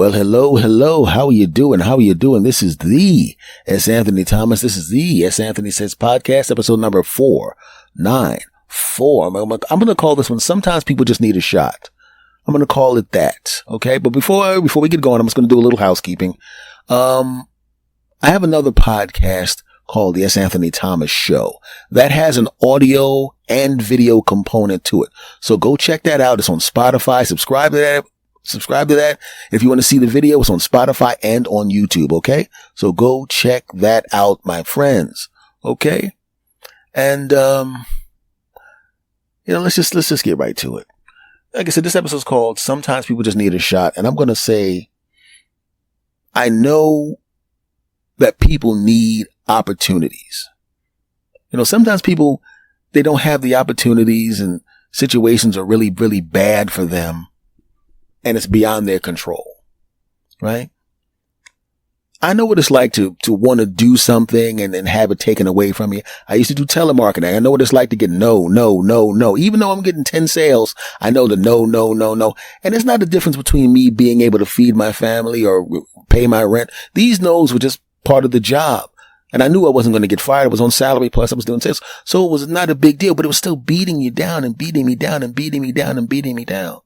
Well, hello. How are you doing? This is the S. Anthony Thomas. This is the S. Anthony Says podcast, episode number 494. I'm going to call this one, Sometimes People Just Need a Shot. I'm going to call it that. Okay. But before we get going, I'm just going to do a little housekeeping. I have another podcast called the S. Anthony Thomas Show that has an audio and video component to it. So go check that out. It's on Spotify. Subscribe to that. If you want to see the video, it's on Spotify and on YouTube. Okay. So go check that out, my friends. Okay. And, let's just get right to it. Like I said, this episode is called Sometimes People Just Need a Shot. And I'm going to say, I know that people need opportunities. Sometimes people, they don't have the opportunities and situations are really, really bad for them. And it's beyond their control, right? I know what it's like to want to do something and then have it taken away from you. I used to do telemarketing. I know what it's like to get no. Even though I'm getting 10 sales, I know the no. And it's not the difference between me being able to feed my family or pay my rent. These no's were just part of the job. And I knew I wasn't going to get fired. I was on salary, plus I was doing sales. So it was not a big deal, but it was still beating you down and beating me down and beating me down and beating me down.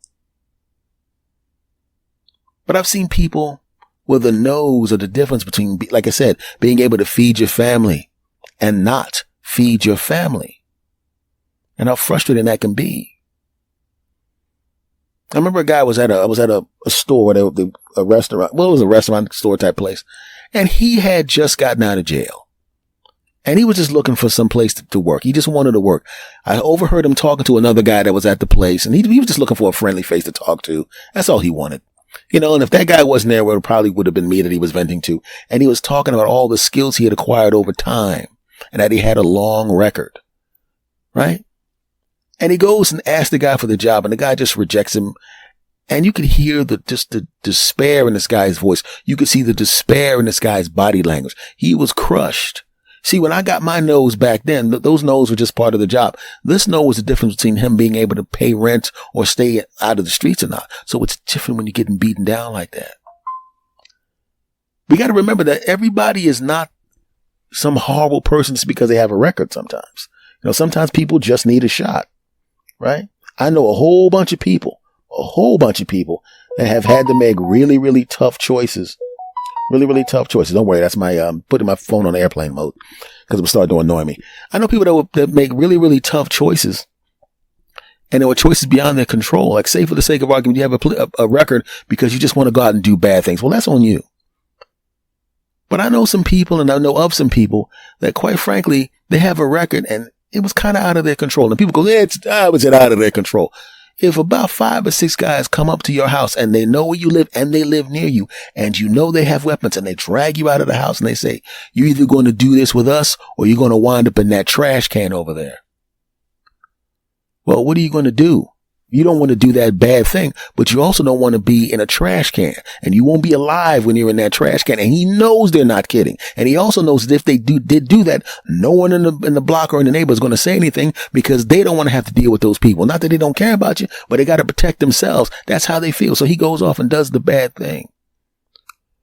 But I've seen people where the no's are the difference between, like I said, being able to feed your family and not feed your family. And how frustrating that can be. I remember a guy I was at a store, a restaurant. Well, it was a restaurant store type place. And he had just gotten out of jail. And he was just looking for some place to work. He just wanted to work. I overheard him talking to another guy that was at the place. And he was just looking for a friendly face to talk to. That's all he wanted. And if that guy wasn't there, it probably would have been me that he was venting to. And he was talking about all the skills he had acquired over time and that he had a long record. Right? And he goes and asks the guy for the job and the guy just rejects him. And you could hear the despair in this guy's voice. You could see the despair in this guy's body language. He was crushed. See, when I got my no's back then, those no's were just part of the job. This no was the difference between him being able to pay rent or stay out of the streets or not. So it's different when you're getting beaten down like that. We got to remember that everybody is not some horrible person just because they have a record sometimes. Sometimes people just need a shot, right? I know a whole bunch of people that have had to make really, really tough choices. Really, really tough choices. Don't worry. That's my, putting my phone on airplane mode because it would start to annoy me. I know people that make really, really tough choices and there were choices beyond their control. Like say for the sake of argument, you have a record because you just want to go out and do bad things. Well, that's on you. But I know some people and I know of some people that quite frankly, they have a record and it was kind of out of their control. And people go, it's out of their control. If about 5 or 6 guys come up to your house and they know where you live and they live near you and they have weapons and they drag you out of the house and they say, you're either going to do this with us or you're going to wind up in that trash can over there. Well, what are you going to do? You don't want to do that bad thing, but you also don't want to be in a trash can and you won't be alive when you're in that trash can. And he knows they're not kidding. And he also knows that if they did do that, no one in the block or in the neighborhood is going to say anything because they don't want to have to deal with those people. Not that they don't care about you, but they got to protect themselves. That's how they feel. So he goes off and does the bad thing.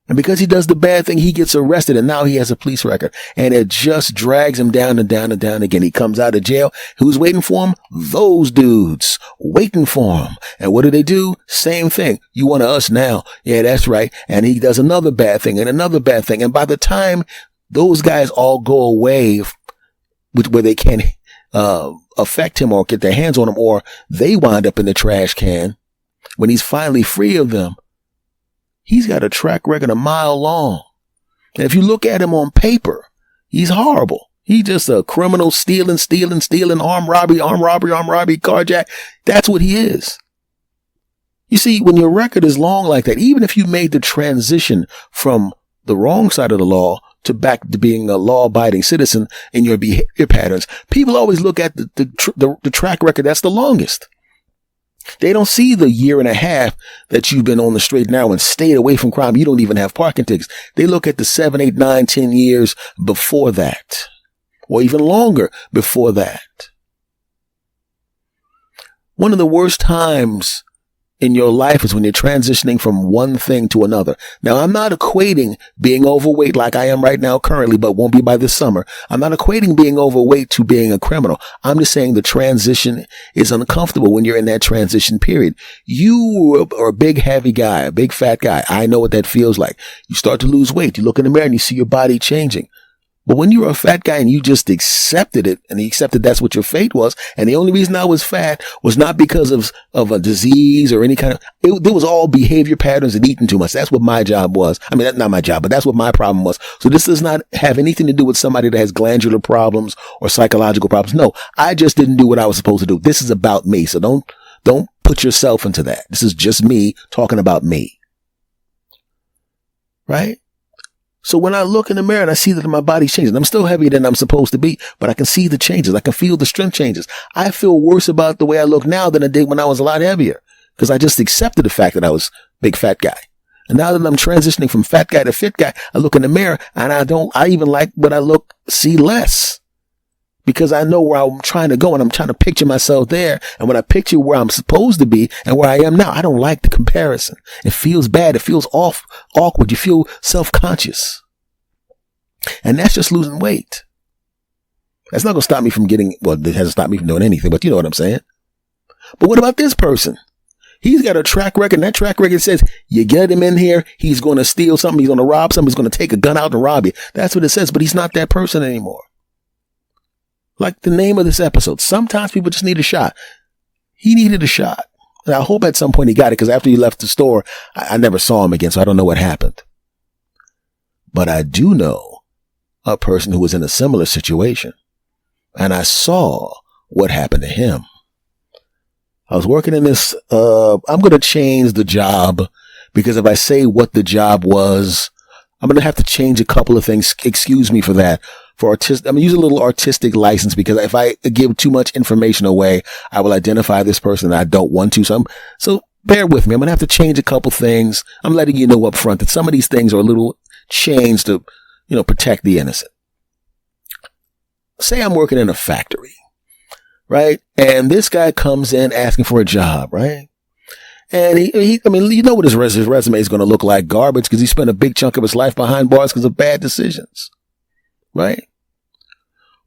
And because he does the bad thing, he gets arrested and now he has a police record and it just drags him down and down and down again. He comes out of jail. Who's waiting for him? Those dudes waiting for him. And what do? Same thing. You want us now. Yeah, that's right. And he does another bad thing and another bad thing. And by the time those guys all go away where they can't, affect him or get their hands on him or they wind up in the trash can when he's finally free of them, he's got a track record a mile long. And if you look at him on paper, he's horrible. He's just a criminal stealing, armed robbery, carjack. That's what he is. You see, when your record is long like that, even if you made the transition from the wrong side of the law to back to being a law-abiding citizen in your behavior patterns, people always look at the track record that's the longest. They don't see the year and a half that you've been on the straight and narrow and stayed away from crime. You don't even have parking tickets. They look at the 7, 8, 9, 10 years before that, or even longer before that. One of the worst times in your life is when you're transitioning from one thing to another. Now, I'm not equating being overweight like I am right now currently, but won't be by this summer. I'm not equating being overweight to being a criminal. I'm just saying the transition is uncomfortable when you're in that transition period. You are a big, heavy guy, a big, fat guy. I know what that feels like. You start to lose weight. You look in the mirror and you see your body changing. But when you were a fat guy and you just accepted it, and you accepted that's what your fate was, and the only reason I was fat was not because of a disease or any kind of, there was all behavior patterns and eating too much. That's what my job was. I mean, that's not my job, but that's what my problem was. So this does not have anything to do with somebody that has glandular problems or psychological problems. No, I just didn't do what I was supposed to do. This is about me. So don't put yourself into that. This is just me talking about me. Right? So when I look in the mirror and I see that my body's changing, I'm still heavier than I'm supposed to be, but I can see the changes. I can feel the strength changes. I feel worse about the way I look now than I did when I was a lot heavier, because I just accepted the fact that I was a big fat guy. And now that I'm transitioning from fat guy to fit guy, I look in the mirror and I even like what I see less, because I know where I'm trying to go and I'm trying to picture myself there. And when I picture where I'm supposed to be and where I am now, I don't like the comparison. It feels bad. It feels awkward. You feel self-conscious. And that's just losing weight. That's not going to stop me from it hasn't stopped me from doing anything, but you know what I'm saying? But what about this person? He's got a track record, and that track record says you get him in here, he's going to steal something, he's going to rob something, he's going to take a gun out and rob you. That's what it says, but he's not that person anymore. Like the name of this episode, sometimes people just need a shot. He needed a shot. And I hope at some point he got it, because after he left the store, I never saw him again, so I don't know what happened. But I do know a person who was in a similar situation, and I saw what happened to him. I was working in this, I'm going to change the job, because if I say what the job was, I'm going to have to change a couple of things. Excuse me for that. I'm going to use a little artistic license, because if I give too much information away, I will identify this person that I don't want to. So bear with me. I'm going to have to change a couple things. I'm letting you know up front that some of these things are a little changed to, protect the innocent. Say I'm working in a factory, right? And this guy comes in asking for a job, right? And you know what his resume is going to look like, garbage, because he spent a big chunk of his life behind bars because of bad decisions, right?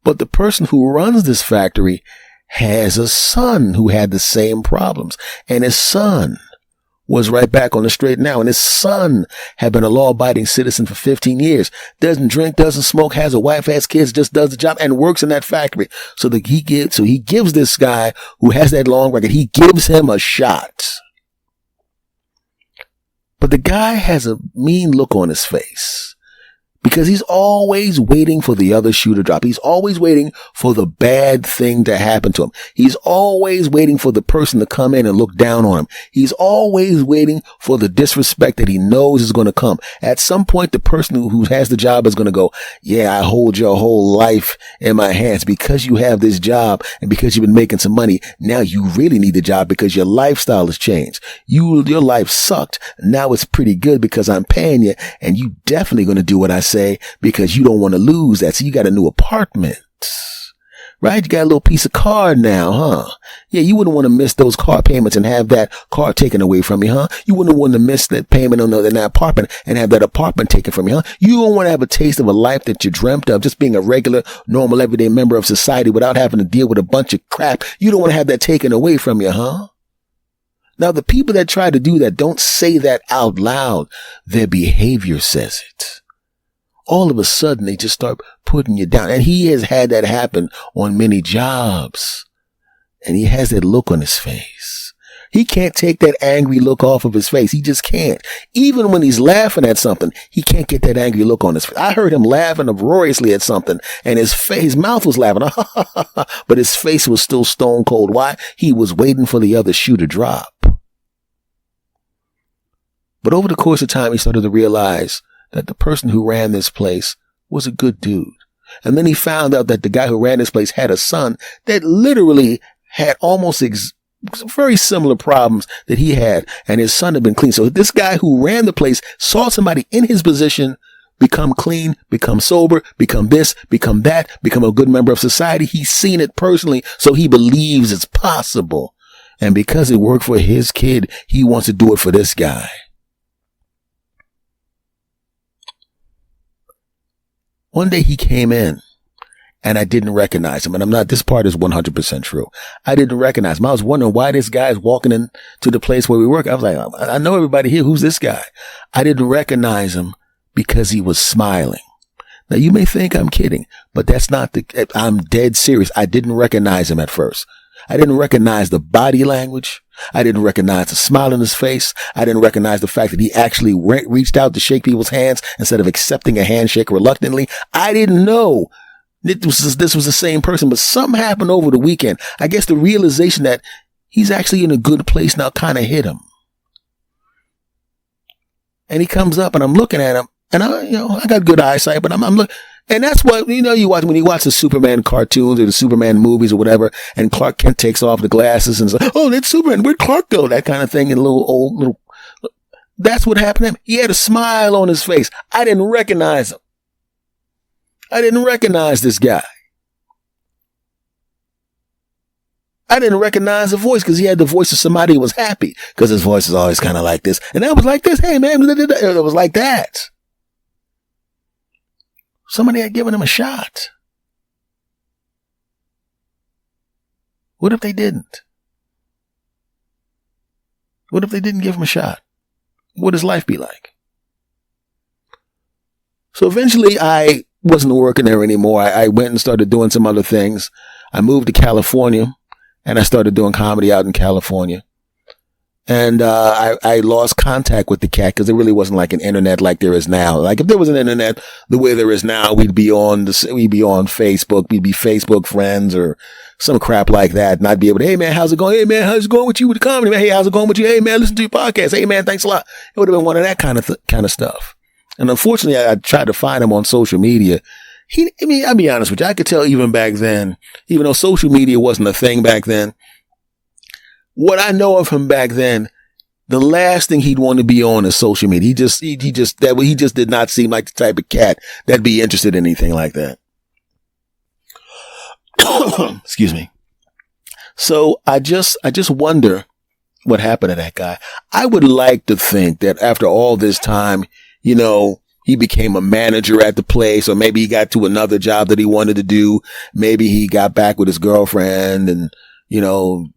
But the person who runs this factory has a son who had the same problems, and his son was right back on the straight now. And his son had been a law-abiding citizen for 15 years. Doesn't drink, doesn't smoke, has a wife, has kids, just does the job and works in that factory. So he gives this guy who has that long record, he gives him a shot. But the guy has a mean look on his face, because he's always waiting for the other shoe to drop. He's always waiting for the bad thing to happen to him. He's always waiting for the person to come in and look down on him. He's always waiting for the disrespect that he knows is going to come. At some point, the person who has the job is going to go, yeah, I hold your whole life in my hands because you have this job and because you've been making some money. Now you really need the job because your lifestyle has changed. Your life sucked. Now it's pretty good because I'm paying you, and you definitely going to do what I say, because you don't want to lose that. So you got a new apartment, right? You got a little piece of car now, huh? Yeah, you wouldn't want to miss those car payments and have that car taken away from you, huh? You wouldn't want to miss that payment on that apartment and have that apartment taken from you, huh? You don't want to have a taste of a life that you dreamt of, just being a regular, normal, everyday member of society without having to deal with a bunch of crap. You don't want to have that taken away from you, huh? Now, the people that try to do that don't say that out loud. Their behavior says it. All of a sudden, they just start putting you down. And he has had that happen on many jobs. And he has that look on his face. He can't take that angry look off of his face. He just can't. Even when he's laughing at something, he can't get that angry look on his face. I heard him laughing uproariously at something, and his mouth was laughing, but his face was still stone cold. Why? He was waiting for the other shoe to drop. But over the course of time, he started to realize that the person who ran this place was a good dude. And then he found out that the guy who ran this place had a son that literally had almost very similar problems that he had, and his son had been clean. So this guy who ran the place saw somebody in his position become clean, become sober, become this, become that, become a good member of society. He's seen it personally, so he believes it's possible. And because it worked for his kid, he wants to do it for this guy. One day he came in and I didn't recognize him. And this part is 100% true. I didn't recognize him. I was wondering why this guy is walking into the place where we work. I was like, I know everybody here. Who's this guy? I didn't recognize him because he was smiling. Now you may think I'm kidding, but I'm dead serious. I didn't recognize him at first. I didn't recognize the body language. I didn't recognize the smile on his face. I didn't recognize the fact that he actually reached out to shake people's hands instead of accepting a handshake reluctantly. I didn't know this was the same person, but something happened over the weekend. I guess the realization that he's actually in a good place now kind of hit him. And he comes up and I'm looking at him and I got good eyesight, but I'm looking. And that's what, when you watch the Superman cartoons or the Superman movies or whatever, and Clark Kent takes off the glasses and says, oh, that's Superman. Where'd Clark go? That kind of thing. And that's what happened to him. He had a smile on his face. I didn't recognize him. I didn't recognize this guy. I didn't recognize the voice because he had the voice of somebody who was happy, because his voice is always kind of like this. And I was like this. Hey, man, it was like that. Somebody had given him a shot. What if they didn't? What if they didn't give him a shot? What does life be like? So eventually I wasn't working there anymore. I went and started doing some other things. I moved to California and I started doing comedy out in California. And I lost contact with the cat because there really wasn't like an internet like there is now. Like if there was an internet the way there is now, we'd be on Facebook, we'd be Facebook friends or some crap like that. And I'd be able to, hey man, how's it going? Hey man, how's it going with you with the comedy? Man, hey, how's it going with you? Hey man, listen to your podcast. Hey man, thanks a lot. It would have been one of that kind of stuff. And unfortunately, I tried to find him on social media. I'll be honest with you. I could tell even back then, even though social media wasn't a thing back then, what I know of him back then, the last thing he'd want to be on is social media. He just did not seem like the type of cat that'd be interested in anything like that. Excuse me. So I just wonder what happened to that guy. I would like to think that after all this time, he became a manager at the place, or maybe he got to another job that he wanted to do. Maybe he got back with his girlfriend and,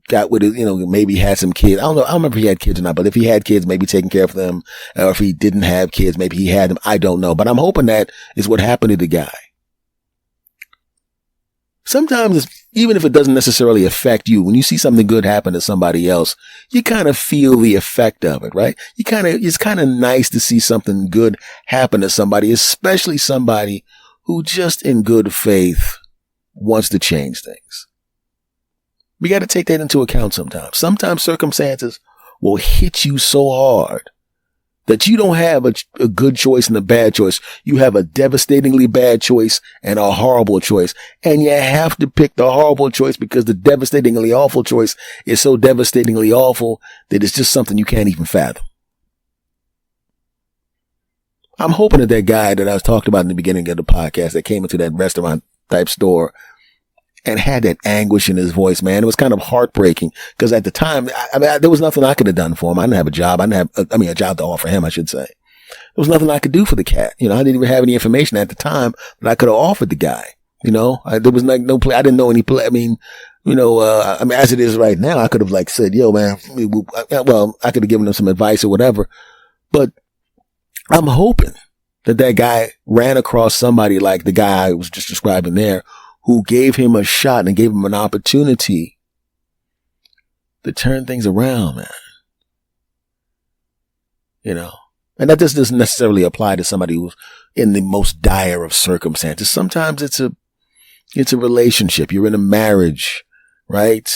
got with it, maybe had some kids. I don't know. I don't remember if he had kids or not, but if he had kids, maybe taking care of them. Or if he didn't have kids, maybe he had them. I don't know, but I'm hoping that is what happened to the guy. Sometimes, even if it doesn't necessarily affect you, when you see something good happen to somebody else, you kind of feel the effect of it, right? It's kind of nice to see something good happen to somebody, especially somebody who just in good faith wants to change things. We got to take that into account sometimes. Sometimes circumstances will hit you so hard that you don't have a good choice and a bad choice. You have a devastatingly bad choice and a horrible choice. And you have to pick the horrible choice because the devastatingly awful choice is so devastatingly awful that it's just something you can't even fathom. I'm hoping that guy that I was talking about in the beginning of the podcast that came into that restaurant type store and had that anguish in his voice, man. It was kind of heartbreaking because at the time, there was nothing I could have done for him. I didn't have a job. A job to offer him, I should say. There was nothing I could do for the cat. I didn't even have any information at the time that I could have offered the guy. There was like no play. I didn't know any play. As it is right now, I could have said, yo, man, I could have given him some advice or whatever, but I'm hoping that guy ran across somebody like the guy I was just describing there, who gave him a shot and gave him an opportunity to turn things around, man. And that just doesn't necessarily apply to somebody who's in the most dire of circumstances. Sometimes it's a relationship. You're in a marriage, right?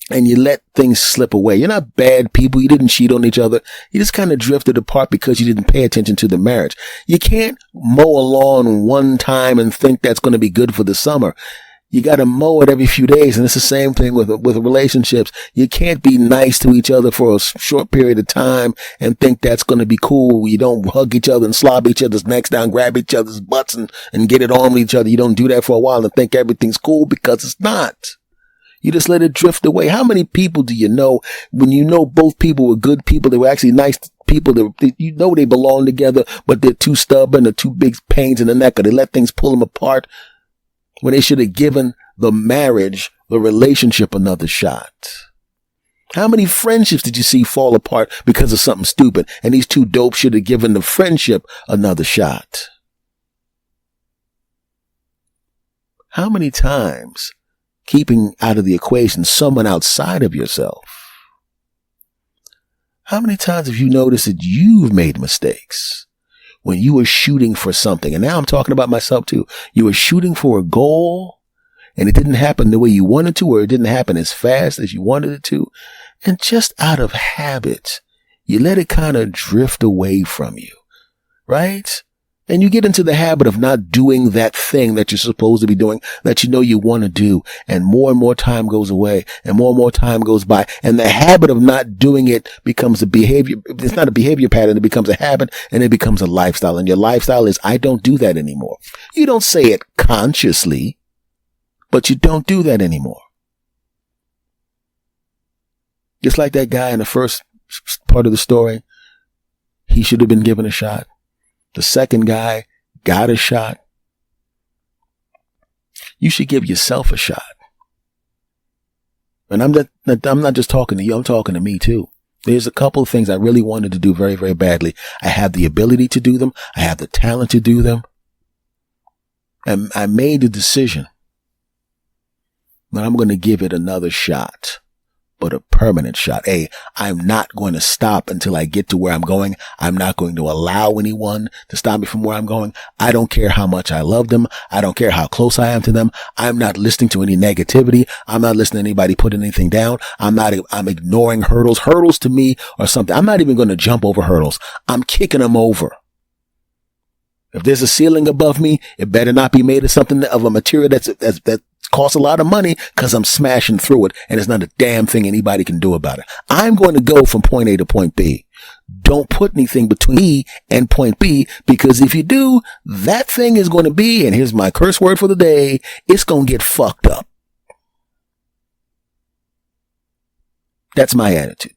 And you let things slip away. You're not bad people. You didn't cheat on each other. You just kind of drifted apart because you didn't pay attention to the marriage. You can't mow a lawn one time and think that's going to be good for the summer. You got to mow it every few days. And it's the same thing with relationships. You can't be nice to each other for a short period of time and think that's going to be cool. You don't hug each other and slob each other's necks down, grab each other's butts and get it on with each other. You don't do that for a while and think everything's cool because it's not. You just let it drift away. How many people do you know when you know both people were good people, they were actually nice people, that you know they belong together, but they're too stubborn or too big pains in the neck, or they let things pull them apart when they should have given the marriage, the relationship, another shot? How many friendships did you see fall apart because of something stupid? And these two dopes should have given the friendship another shot. How many times, keeping out of the equation someone outside of yourself, how many times have you noticed that you've made mistakes when you were shooting for something? And now I'm talking about myself too. You were shooting for a goal and it didn't happen the way you wanted to, or it didn't happen as fast as you wanted it to. And just out of habit, you let it kind of drift away from you, right? And you get into the habit of not doing that thing that you're supposed to be doing, that you know you want to do. And more time goes away, and more time goes by. And the habit of not doing it becomes a behavior. It's not a behavior pattern. It becomes a habit, and it becomes a lifestyle. And your lifestyle is, I don't do that anymore. You don't say it consciously, but you don't do that anymore. Just like that guy in the first part of the story, he should have been given a shot. The second guy got a shot. You should give yourself a shot. And I'm not just talking to you, I'm talking to me too. There's a couple of things I really wanted to do very, very badly. I have the ability to do them. I have the talent to do them. And I made the decision that I'm going to give it another shot. But a permanent shot. I'm not going to stop until I get to where I'm going. I'm not going to allow anyone to stop me from where I'm going. I don't care how much I love them. I don't care how close I am to them. I'm not listening to any negativity. I'm not listening to anybody put anything down. I'm ignoring hurdles. Hurdles to me are something. I'm not even going to jump over hurdles. I'm kicking them over. If there's a ceiling above me, it better not be made of something of a material that costs a lot of money, because I'm smashing through it, and there's not a damn thing anybody can do about it. I'm going to go from point A to point B. Don't put anything between me and point B, because if you do, that thing is going to be, and here's my curse word for the day, it's going to get fucked up. That's my attitude.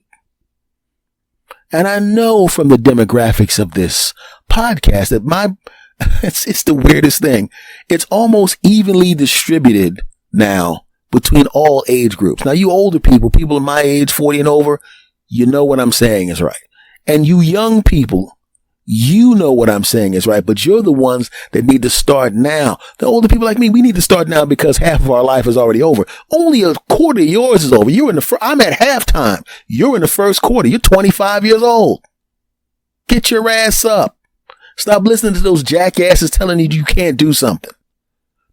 And I know from the demographics of this podcast that it's the weirdest thing. It's almost evenly distributed now between all age groups. Now, you older people in my age, 40 and over, you know what I'm saying is right. And you young people, you know what I'm saying is right, but you're the ones that need to start now. The older people like me, we need to start now because half of our life is already over. Only a quarter of yours is over. I'm at halftime. You're in the first quarter. You're 25 years old. Get your ass up. Stop listening to those jackasses telling you you can't do something.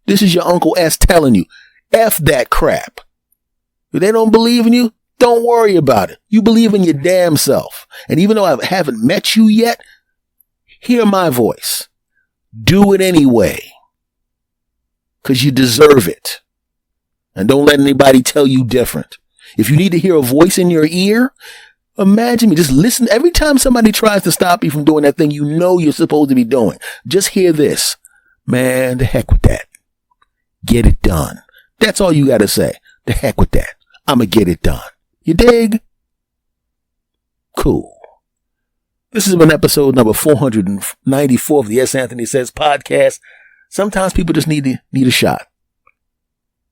This is your Uncle S telling you, F that crap. If they don't believe in you, don't worry about it. You believe in your damn self. And even though I haven't met you yet, hear my voice. Do it anyway. Because you deserve it. And don't let anybody tell you different. If you need to hear a voice in your ear, imagine me. Just listen. Every time somebody tries to stop you from doing that thing you know you're supposed to be doing, just hear this. Man, the heck with that. Get it done. That's all you got to say. The heck with that. I'm going to get it done. You dig? Cool. This has been episode number 494 of the S. Anthony Says podcast. Sometimes people just need a shot.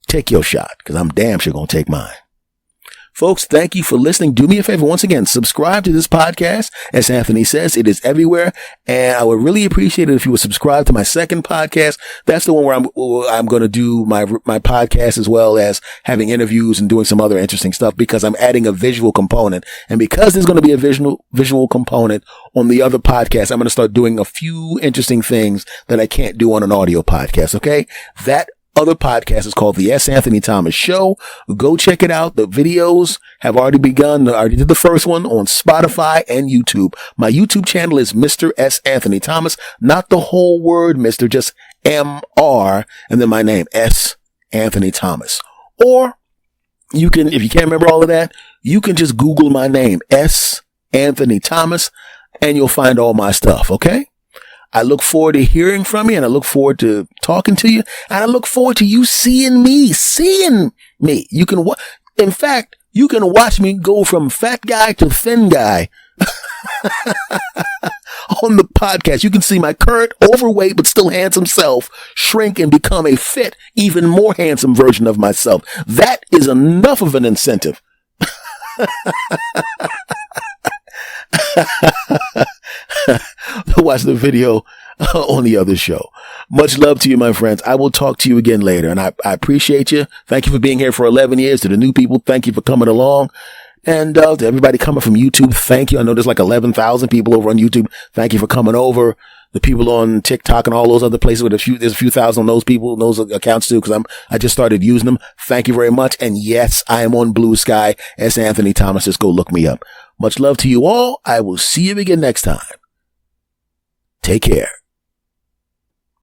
Take your shot, because I'm damn sure going to take mine. Folks, thank you for listening. Do me a favor. Once again, subscribe to this podcast. As Anthony Says, it is everywhere. And I would really appreciate it if you would subscribe to my second podcast. That's the one where I'm going to do my podcast, as well as having interviews and doing some other interesting stuff, because I'm adding a visual component. And because there's going to be a visual component on the other podcast, I'm going to start doing a few interesting things that I can't do on an audio podcast. Okay. That other podcast is called The S. Anthony Thomas Show. Go check it out. The videos have already begun. I already did the first one on Spotify and YouTube. My YouTube channel is Mr. S. Anthony Thomas. Not the whole word, Mr. Just M-R and then my name, S. Anthony Thomas. Or you can, if you can't remember all of that, you can just Google my name, S. Anthony Thomas, and you'll find all my stuff. Okay? I look forward to hearing from you, and I look forward to talking to you, and I look forward to you seeing me. You can, in fact, you can watch me go from fat guy to thin guy on the podcast. You can see my current overweight but still handsome self shrink and become a fit, even more handsome version of myself. That is enough of an incentive. Watch the video on the other show. Much love to you, my friends. I will talk to you again later, and I appreciate you. Thank you for being here for 11 years. To the new people, thank you for coming along. And to everybody coming from YouTube, thank you. I know there's like 11,000 people over on YouTube. Thank you for coming over. The people on TikTok and all those other places there's a few thousand on those people, those accounts too, because I just started using them. Thank you very much. And yes, I am on Blue Sky as Anthony Thomas. Just go look me up. Much love to you all. I will see you again next time. Take care.